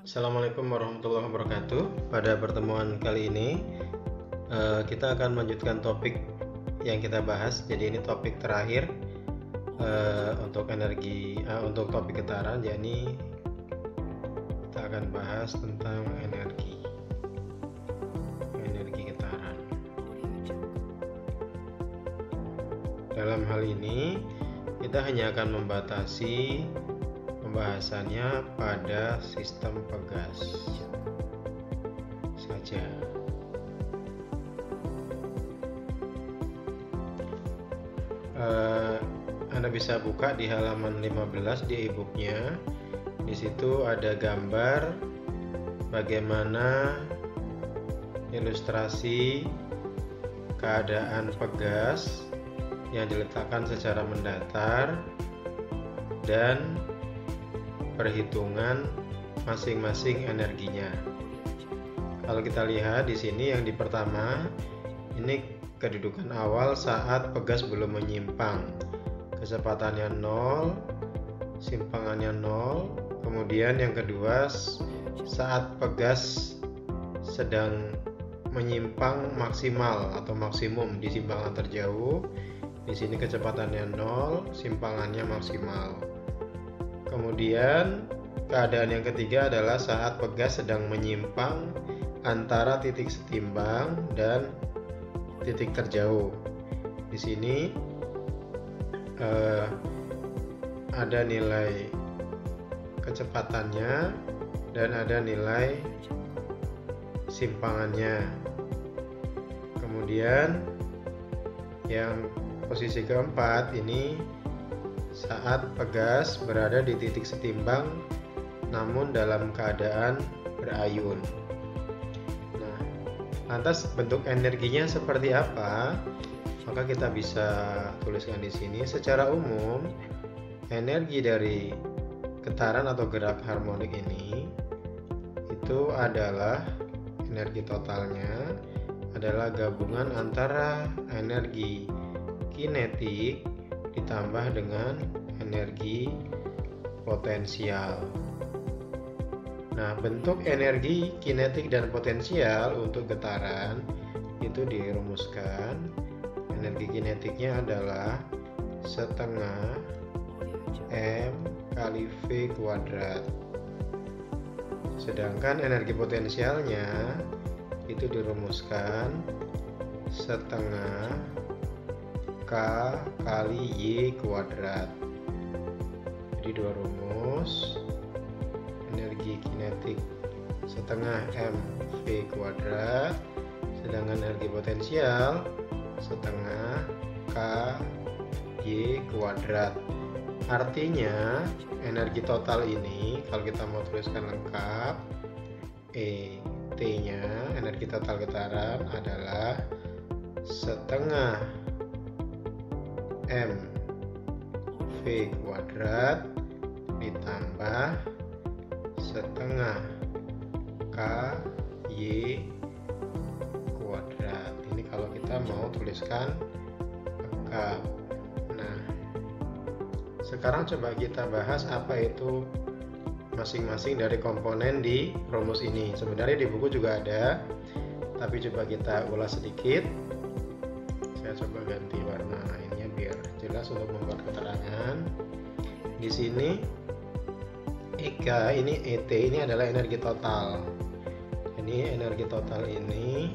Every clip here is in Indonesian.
Assalamualaikum warahmatullahi wabarakatuh. Pada pertemuan kali ini kita akan melanjutkan topik yang kita bahas. Jadi ini topik terakhir untuk untuk topik getaran. Jadi kita akan bahas tentang energi getaran. Dalam hal ini kita hanya akan membatasi pembahasannya pada sistem pegas saja. Anda bisa buka di halaman 15 di e-booknya. Di situ ada gambar bagaimana ilustrasi keadaan pegas yang diletakkan secara mendatar dan perhitungan masing-masing energinya. Kalau kita lihat di sini yang di pertama ini kedudukan awal saat pegas belum menyimpang. Kecepatannya 0, simpangannya 0. Kemudian yang kedua saat pegas sedang menyimpang maksimal atau maksimum di simpangan terjauh. Di sini kecepatannya 0, simpangannya maksimal. Kemudian keadaan yang ketiga adalah saat pegas sedang menyimpang antara titik setimbang dan titik terjauh. Di sini ada nilai kecepatannya dan ada nilai simpangannya. Kemudian yang posisi keempat ini saat pegas berada di titik setimbang namun dalam keadaan berayun. Nah, lantas bentuk energinya seperti apa? Maka kita bisa tuliskan di sini. Secara umum, energi dari getaran atau gerak harmonik ini itu adalah energi totalnya adalah gabungan antara energi kinetik ditambah dengan energi potensial. Nah, bentuk energi kinetik dan potensial untuk getaran itu dirumuskan. Energi kinetiknya adalah setengah M kali V kuadrat. Sedangkan energi potensialnya itu dirumuskan setengah K kali Y kuadrat. Jadi dua rumus. Energi kinetik setengah MV kuadrat, sedangkan energi potensial setengah K Y kuadrat. Artinya energi total ini kalau kita mau tuliskan lengkap, ET nya energi total getaran adalah setengah MV kuadrat ditambah setengah K Y kuadrat. Ini kalau kita mau tuliskan lengkap. Nah, sekarang coba kita bahas apa itu masing-masing dari komponen di rumus ini. Sebenarnya di buku juga ada, tapi coba kita ulas sedikit. Saya coba ganti warna lainnya biar jelas untuk membuat keterangan. Di sini EK ini ET ini adalah energi total. Ini energi total ini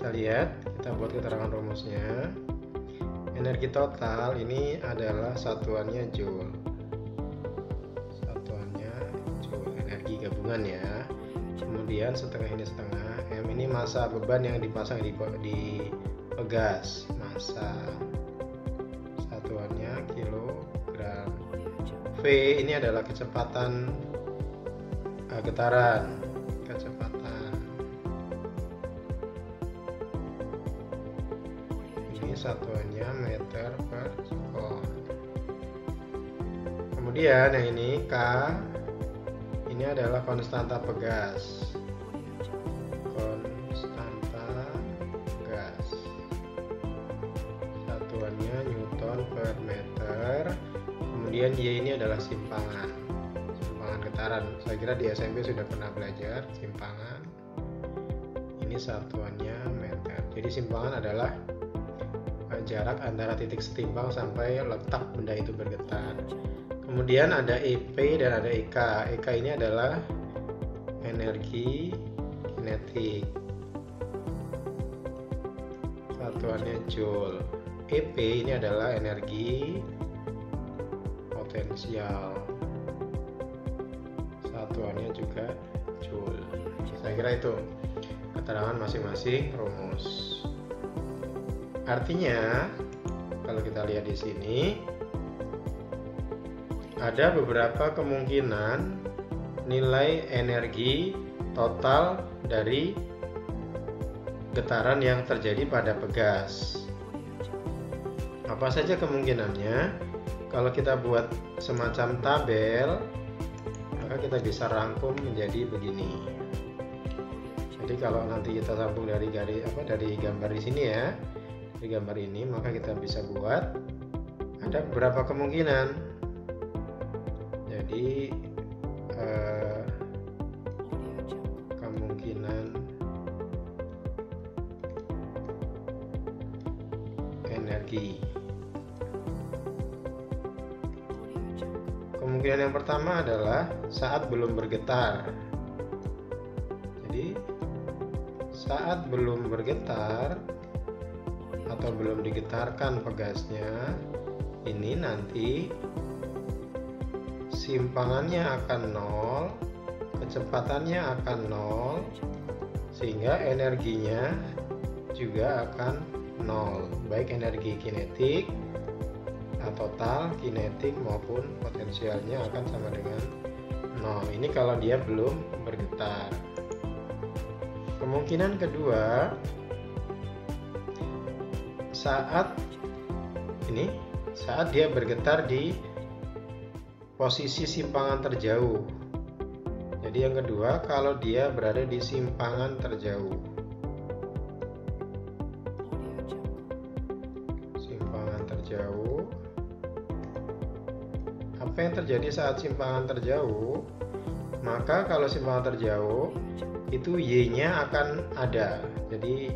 kita lihat, kita buat keterangan rumusnya. Energi total ini adalah satuannya joule. Satuannya joule, energi gabungan ya. Kemudian setengah ini setengah M ini massa beban yang dipasang di pegas. Massa satuannya kilogram. V ini adalah kecepatan getaran. satuannya meter per sekon. Kemudian yang ini K, ini adalah konstanta pegas. Konstanta gas. Satuannya Newton per meter. Kemudian Y ini adalah simpangan getaran. Saya kira di SMP sudah pernah belajar simpangan. Ini satuannya meter. Jadi simpangan adalah jarak antara titik setimpang sampai letak benda itu bergetar. Kemudian ada EP dan ada EK. EK ini adalah energi kinetik. Satuannya joule. EP ini adalah energi potensial. Satuannya juga joule. Saya kira itu keterangan masing-masing rumus. Artinya, kalau kita lihat di sini, ada beberapa kemungkinan nilai energi total dari getaran yang terjadi pada pegas. Apa saja kemungkinannya? Kalau kita buat semacam tabel, maka kita bisa rangkum menjadi begini. Jadi kalau nanti kita sambung dari gambar di sini ya, di gambar ini, maka kita bisa buat ada beberapa kemungkinan. Jadi kemungkinan energi. Kemungkinan yang pertama adalah saat belum bergetar. Jadi saat belum bergetar atau belum digetarkan pegasnya, ini nanti simpangannya akan 0, kecepatannya akan 0, sehingga energinya juga akan 0, baik energi kinetik, total kinetik maupun potensialnya akan sama dengan 0. Ini kalau dia belum bergetar. Kemungkinan kedua, saat dia bergetar di posisi simpangan terjauh. Jadi yang kedua, kalau dia berada di simpangan terjauh. Simpangan terjauh. Apa yang terjadi saat simpangan terjauh? Maka kalau simpangan terjauh, itu Y-nya akan ada. Jadi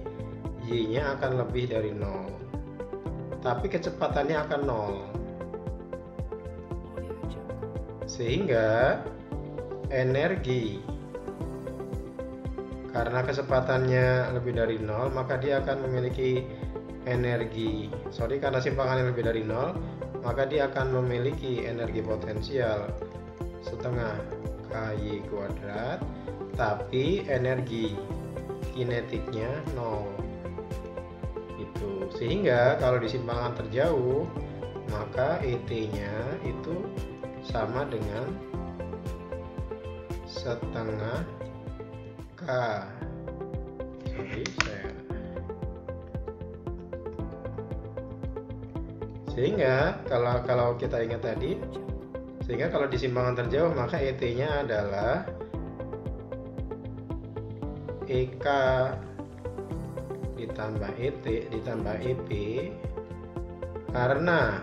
Y-nya akan lebih dari 0. Tapi kecepatannya akan 0. Sehingga energi, karena kecepatannya lebih dari 0, maka dia akan memiliki energi. Karena simpangannya lebih dari 0, maka dia akan memiliki energi potensial setengah KY kuadrat, tapi energi kinetiknya 0. Itu. Sehingga kalau di simpangan terjauh, maka ET-nya itu sama dengan setengah K. Sehingga kalau kita ingat tadi, sehingga kalau di simpangan terjauh, maka ET-nya adalah EK ditambah ET ditambah EP, karena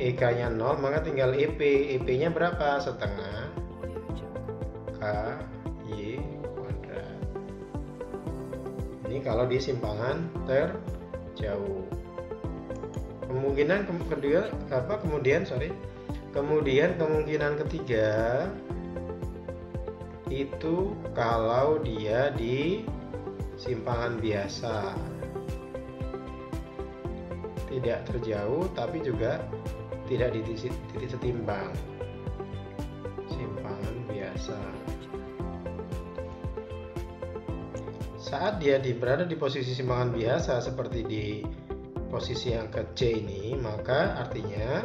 EK-nya 0, maka tinggal EP. EP-nya berapa? Setengah KY kuadrat. Ini kalau di simpangan terjauh. Kemudian kemungkinan ketiga itu kalau dia di simpangan biasa, tidak terjauh tapi juga tidak di titik setimbang, simpangan biasa. Saat dia berada di posisi simpangan biasa seperti di posisi yang ke C ini, maka artinya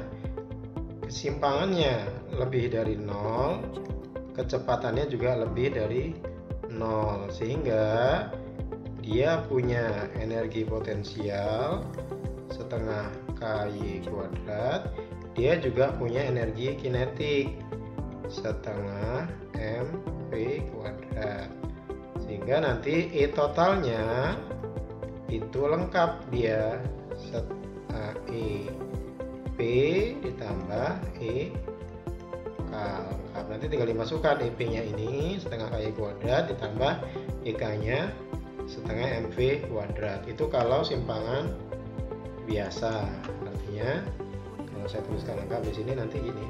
kesimpangannya lebih dari 0, kecepatannya juga lebih dari 0, sehingga dia punya energi potensial setengah KY kuadrat, dia juga punya energi kinetik setengah mv kuadrat, sehingga nanti E totalnya itu lengkap dia E P ditambah E K lengkap. Nanti tinggal dimasukkan EP nya ini setengah KY kuadrat ditambah EK nya setengah MV kuadrat. Itu kalau simpangan biasa. Artinya kalau saya tuliskan lengkap di sini nanti gini,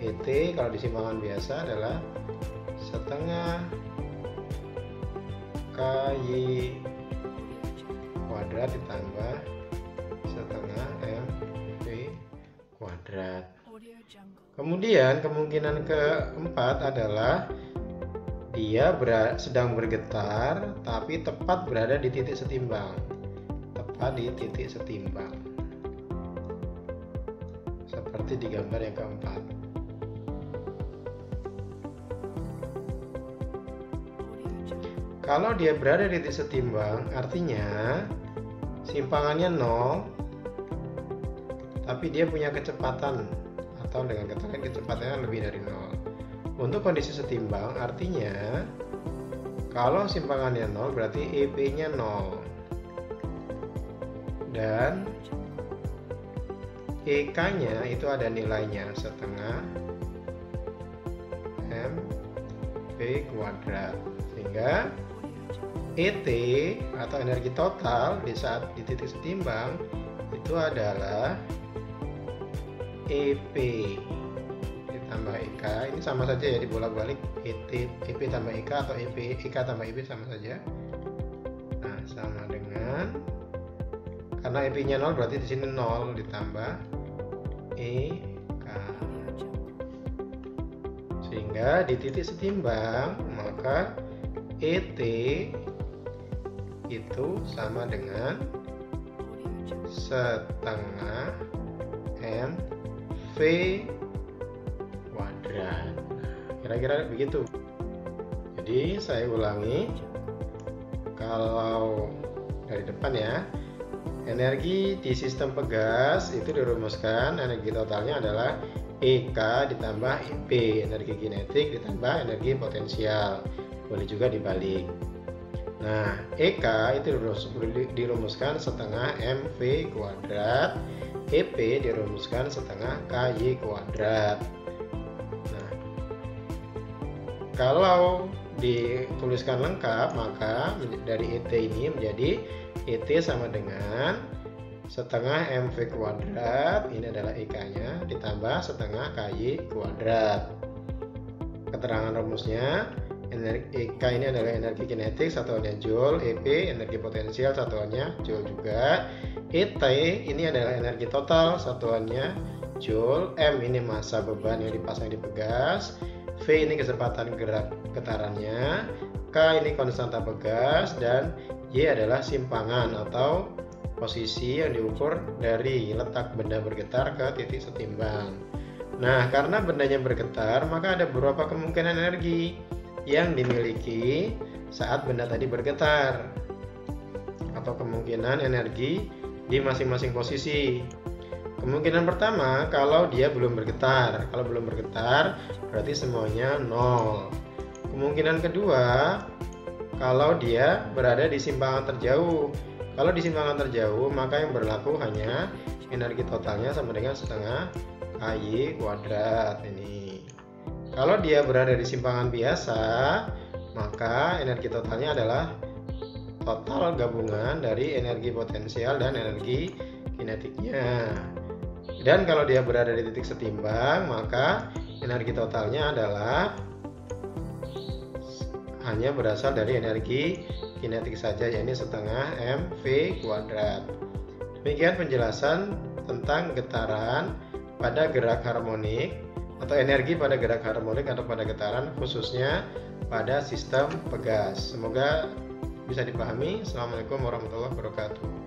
ET kalau di simpangan biasa adalah setengah KY kuadrat ditambah setengah MV kuadrat. Kemudian kemungkinan keempat adalah dia sedang bergetar tapi tepat berada di titik setimbang. Tepat di titik setimbang. Seperti di gambar yang keempat. Kalau dia berada di titik setimbang, artinya simpangannya 0, tapi dia punya kecepatan, atau dengan kata lain kecepatannya lebih dari 0. Untuk kondisi setimbang, artinya kalau simpangannya 0 berarti EP-nya 0 dan EK-nya itu ada nilainya setengah mv kuadrat, sehingga ET atau energi total di saat di titik setimbang itu adalah EP ditambah EK. Ini sama saja ya, dibolak-balik EP tambah EK atau EK tambah EP sama saja. Nah, sama dengan, karena EP-nya 0 berarti di sini 0 ditambah EK. Sehingga di titik setimbang maka ET itu sama dengan setengah MV kuadrat. Kira-kira begitu. Jadi saya ulangi, kalau dari depan ya, energi di sistem pegas itu dirumuskan energi totalnya adalah EK ditambah EP, energi kinetik ditambah energi potensial. Boleh juga dibalik. Nah, EK itu dirumuskan setengah MV kuadrat, EP dirumuskan setengah KY kuadrat. Nah, kalau dituliskan lengkap, maka dari ET ini menjadi ET sama dengan setengah MV kuadrat, ini adalah EK-nya, ditambah setengah KY kuadrat. Keterangan rumusnya, EK ini adalah energi kinetik, satuannya Joule, EP energi potensial, satuannya Joule juga. ET ini adalah energi total, satuannya Joule. M ini massa beban yang dipasang di pegas. V ini kecepatan gerak getarannya. K ini konstanta pegas, dan Y adalah simpangan atau posisi yang diukur dari letak benda bergetar ke titik setimbang. Nah, karena bendanya bergetar, maka ada beberapa kemungkinan energi yang dimiliki saat benda tadi bergetar, atau kemungkinan energi di masing-masing posisi. Kemungkinan pertama, kalau dia belum bergetar. Kalau belum bergetar berarti semuanya 0. Kemungkinan kedua, kalau dia berada di simpangan terjauh. Kalau di simpangan terjauh, maka yang berlaku hanya energi totalnya sama dengan setengah KY kuadrat ini. Kalau dia berada di simpangan biasa, maka energi totalnya adalah total gabungan dari energi potensial dan energi kinetiknya. Dan kalau dia berada di titik setimbang, maka energi totalnya adalah hanya berasal dari energi kinetik saja, yaitu setengah MV kuadrat. Demikian penjelasan tentang getaran pada gerak harmonik, atau energi pada gerak harmonik atau pada getaran, khususnya pada sistem pegas. Semoga bisa dipahami. Assalamualaikum warahmatullahi wabarakatuh.